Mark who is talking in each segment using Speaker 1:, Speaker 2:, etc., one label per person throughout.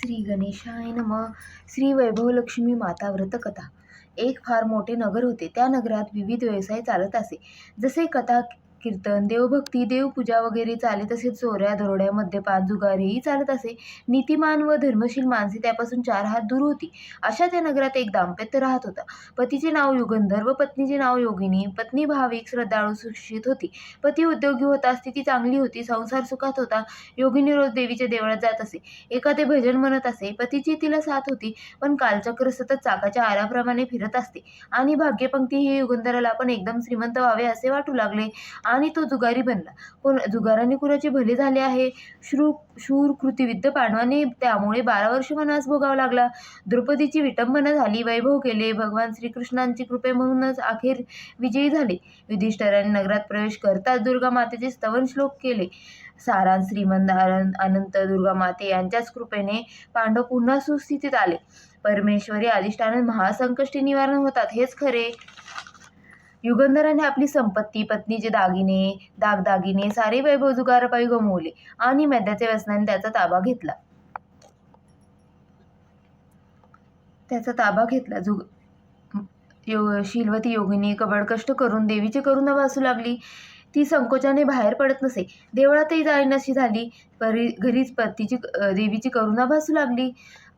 Speaker 1: श्री गणेशाय नमः. श्री वैभवलक्ष्मी माता व्रतकथा. एक फार मोठे नगर होते. त्या नगरात विविध व्यवसाय चालत असे. जसे कथा कीर्तन, देवभक्ती, देवपूजा वगैरे चाले, तसेच चोऱ्या दरोड्या, मद्यपान, जुगारीही चालत असे. नीतिमान व धर्मशील माणसे त्यापासून 4 हात दूर होती. अशा त्या नगरात एक दाम्पत्य राहत होता. पतीचे नाव युगंधर व पत्नीचे नाव योगिनी. पत्नी भाविक, श्रद्धाळू, सुशिक्षित होती. पती उद्योगी होता, स्थिती चांगली होती, संसार सुखात होता. योगिनी रोज देवीच्या देवळात जात असे. एखादे भजन म्हणत असे. पतीची तिला साथ होती, पण कालचक्र सतत चाकाच्या आराप्रमाणे फिरत असते. आणि भाग्यपंक्ती ही युगंधराला पण एकदम श्रीमंत व्हावे असे वाटू लागले आणि तो जुगारी बनला. जुगाराने कुणाचे भले झाले आहे. शूर कृतिविद्ध पांडवाने त्यामुळे 12 वर्ष वनवास भोगावा लागला. द्रौपदीची विटंबना झाली. वैभव केले. भगवान श्रीकृष्णांची कृपे म्हणूनच अखेर विजयी झाले. युधिष्ठिराने नगरात प्रवेश करताच दुर्गा मातेचे स्तवन श्लोक केले. सारांश श्रीमंत अनंत दुर्गा माते यांच्याच कृपेने पांडव पुन्हा सुस्थितीत आले. परमेश्वरी अधिष्ठान महासंकष्टी निवारण होतात हेच खरे. युगंधराने आपली संपत्ती, पत्नीचे दागदागिने सारे वैभव जुगारापायी गमावले आणि मैद्याच्या व्यसनाने त्याचा ताबा घेतला. शीलवती योगिनी कबडकष्ट करून देवीचे करुणा भासू लागली. ती संकोचाने बाहेर पडत नसे. देवळातही जाईनाशी झाली. घरीच देवीची करुणा भासू लागली.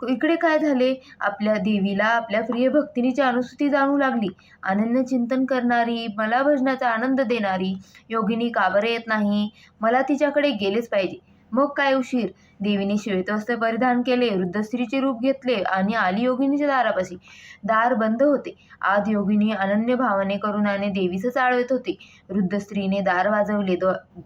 Speaker 1: इकडे काय झाले? आपल्या देवीला आपल्या प्रिय भक्तिनीची अनुसूती जाणू लागली. अनन्य चिंतन करणारी, मला भजनाचा आनंद देणारी योगिनी का बरे येत नाही? मला तिच्याकडे गेलेच पाहिजे. मग काय उशीर? देवीने श्वेतवस्त्र परिधान केले, वृद्ध स्त्रीचे रूप घेतले आणि आली योगिनीच्या दारापाशी. दार बंद होते. आत योगिनी अनन्य भावाने करुणाने देवीचं चाळवत होती. वृद्ध स्त्रीने दार वाजवले.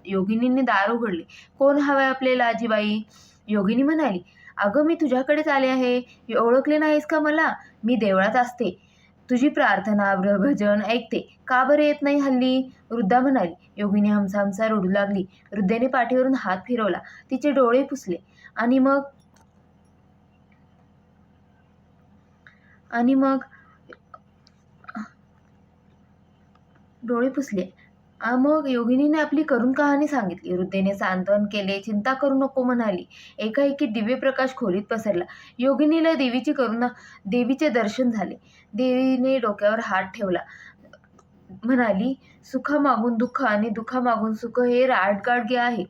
Speaker 1: योगिनीने दार उघडले. कोण हवंय आपल्याला आजीबाई? योगिनी म्हणाली, अगं मी तुझ्याकडेच आले आहे. ओळखले नाहीस का मला? मी देवळात असते. तुझी प्रार्थना भजन ऐकते. का बरे येत नाही हल्ली? वृद्धा म्हणाली. योगिनी हमसामसा रडू लागली. वृद्धेने पाठीवरून हात फिरवला. तिचे डोळे पुसले आणि मग योगिनीने आपली करुण कहाणी सांगितली. वृद्धेने सांत्वन केले. चिंता करू नको म्हणाली. एकाएकी दिव्य प्रकाश खोलीत पसरला. योगिनीला देवीचे दर्शन झाले. देवीने डोक्यावर हात ठेवला. म्हणाली, सुखामागून दुःख आणि दुःखामागून सुख हे आडगाडगे आहे.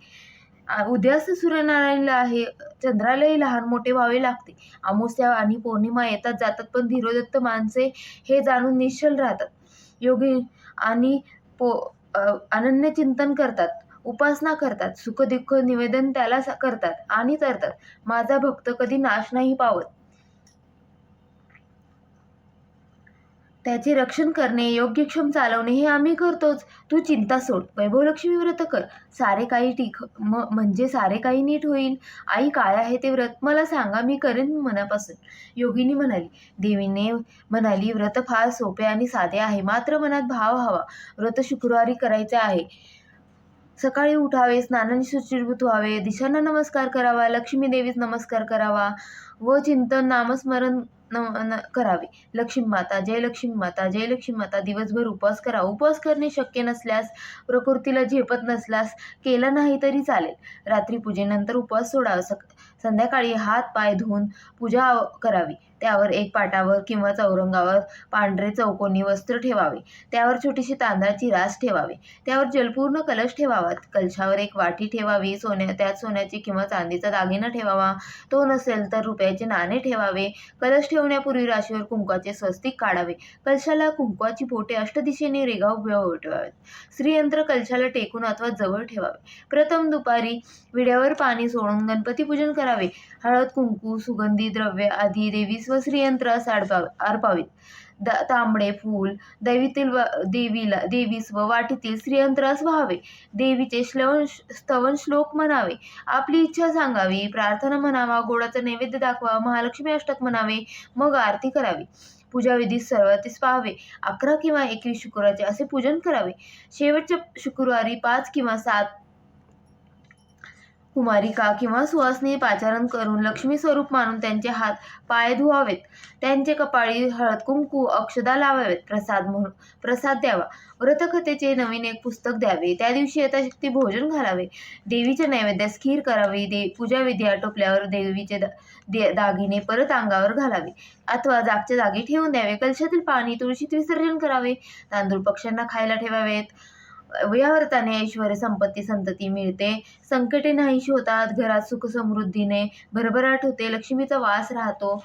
Speaker 1: उद्यास सूर्यनारायणला आहे. चंद्रालाही लहान मोठे व्हावे लागते. अमावस्या आणि पौर्णिमा येतात जातात, पण धीरोदत्त माणसे हे जाणून निश्चल राहतात. योगी आणि अनन्य चिंतन करतात, उपासना करतात, सुखदुःख निवेदन त्याला करतात आणि तरतात. माझा भक्त कधी नाश नाही पावत. त्याचे रक्षण करणे, योग्यक्षम चालवणे हे आम्ही करतोच. तू चिंता सोड. वैभवलक्ष्मी व्रत कर. सारे काही नीट होईल. आई, काय आहे ते व्रत? मला सांगा, मी करेन मनापासून. योगिनी म्हणाली. देवीने म्हणाली, व्रत फार सोपे आणि साधे आहे, मात्र मनात भाव हवा. व्रत शुक्रवारी करायचे आहे. सकाळी उठावे, स्नानाने शुचिर्भूत व्हावे, दिशांना नमस्कार करावा, लक्ष्मी देवीस नमस्कार करावा व चिंतन नामस्मरण करावे. लक्ष्मी माता, जय लक्ष्मी माता, जय लक्ष्मी माता. दिवसभर उपवास करा. उपवास करणे शक्य नसल्यास, प्रकृतीला झेपत नसल्यास केला नाही तरी चालेल. रात्री पूजेनंतर उपवास सोडावा. संध्याकाळी हात पाय धुवून पूजा करावी. त्यावर एक पाटावर किंवा चौरंगावर पांढरे चौकोनी वस्त्र ठेवावे. त्यावर छोटीशी तांदळाची रास ठेवावी. त्यावर जलपूर्ण कलश ठेवावा. कलशावर एक वाटी ठेवावी. त्यात सोन्याची किंवा चांदीचा दागिना ठेवावा. तो नसेल तर रुपयाचे नाणे ठेवावे. कलश ठेवण्यापूर्वी राशीवर कुंकवाचे स्वस्तिक काढावे. कलशाला कुंकवाची पोटे अष्टदिशेने रेघाव ठेवावेत. श्रीयंत्र कलशाला टेकून अथवा जवळ ठेवावे. प्रथम दुपारी विड्यावर पाणी सोडून गणपती पूजन करावे. हळद, कुंकू, सुगंधी द्रव्य आधी देवीस व श्रीयंत्रास अर्पावीत. तांबडे फूल देवीस व वाटीतील श्रीयंत्रास व्हावे. देवीचे स्तवन श्लोक म्हणावे. आपली इच्छा सांगावी. प्रार्थना म्हणावा. गोडाचा नैवेद्य दाखवा. महालक्ष्मी अष्टक म्हणावे. मग आरती करावी. पूजाविधीत सर्वातीस पाहावे. 11 किंवा 21 शुक्रवारचे असे पूजन करावे. शेवटच्या शुक्रवारी 5 किंवा 7 कुमारिका किंवा सुवासिनी पाचारण करून लक्ष्मी स्वरूप मानून त्यांचे हात पाय धुवावेत. त्यांचे कपाळी हळद कुंकू अक्षदा लावावेत. प्रसाद द्यावा. व्रतकथेचे नवीन एक पुस्तक द्यावे. त्या दिवशी यथाशक्ती भोजन घालावे. देवीच्या नैवेद्यास खीर करावी. पूजाविधी आटोपल्यावर देवीचे दागिने परत अंगावर घालावे अथवा जागच्या जागी ठेवून द्यावे. कलशातील पाणी तुळशीत विसर्जन करावे. तांदूळ पक्ष्यांना खायला ठेवावेत. या व्रताने ऐश्वर्य संपत्ती संतती मिळते. संकटे नाहीशी होतात. घरात सुख समृद्धीने भरभराट होते. लक्ष्मीचा वास राहतो.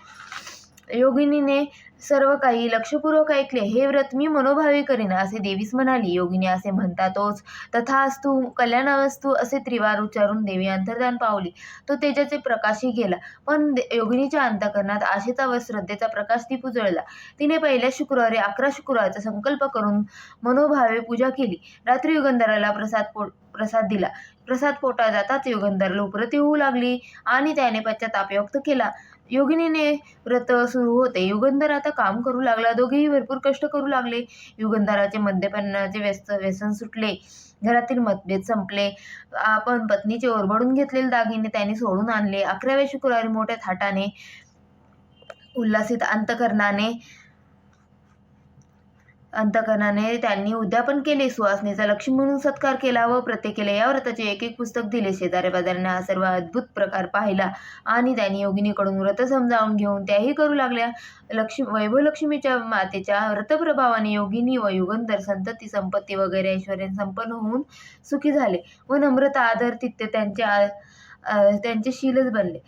Speaker 1: योगिनीने सर्व काही लक्षपूर्वक ऐकले. हे व्रत मी मनोभावे करीन असे देवीस म्हणाली. योगिनी असे म्हणतातोच तथास्तु कल्याणावस्तू असे त्रिवार उच्चारून देवी अंतर्धान पावली. तो तेजाचे प्रकाशही गेला. पण योगिनीच्या अंतःकरणात आशेचा व श्रद्धेचा प्रकाश ती उजळला. तिने पहिल्या शुक्रवारी 11 शुक्रवारचा संकल्प करून मनोभावे पूजा केली. रात्री युगंधराला प्रसाद दिला. प्रसाद पोटात जाताच युगंधराला उपरती येऊ लागली आणि त्याने पश्चाताप व्यक्त केला. योगिनीने व्रत सुरू होते. युगंधर आता काम करू लागला. दोघेही भरपूर कष्ट करू लागले. युगंधराचे मद्यपानाचे व्यसन सुटले. घरातील मतभेद संपले. आपण पत्नीचे ओरबडून घेतलेले दागिने त्यांनी सोडून आणले. 11व्या शुक्रवारी मोठ्या थाटाने उल्हासित अंतकरणाने त्यांनी उद्यापन केले. सुवासनीचा लक्ष्मी म्हणून सत्कार केला व व्रते केले. या व्रताचे एक पुस्तक दिले. शेजाऱ्या पाजाऱ्यांनी हा सर्व अद्भुत प्रकार पाहिला आणि त्यांनी योगिनीकडून व्रत समजावून घेऊन त्याही करू लागल्या. वैभवलक्ष्मीच्या मातेच्या व्रतप्रभावाने योगिनी व युगंधर संतती संपत्ती वगैरे ऐश्वर्याने संपन्न होऊन सुखी झाले व नम्रता आदर तित्य त्यांचे शीलच बनले.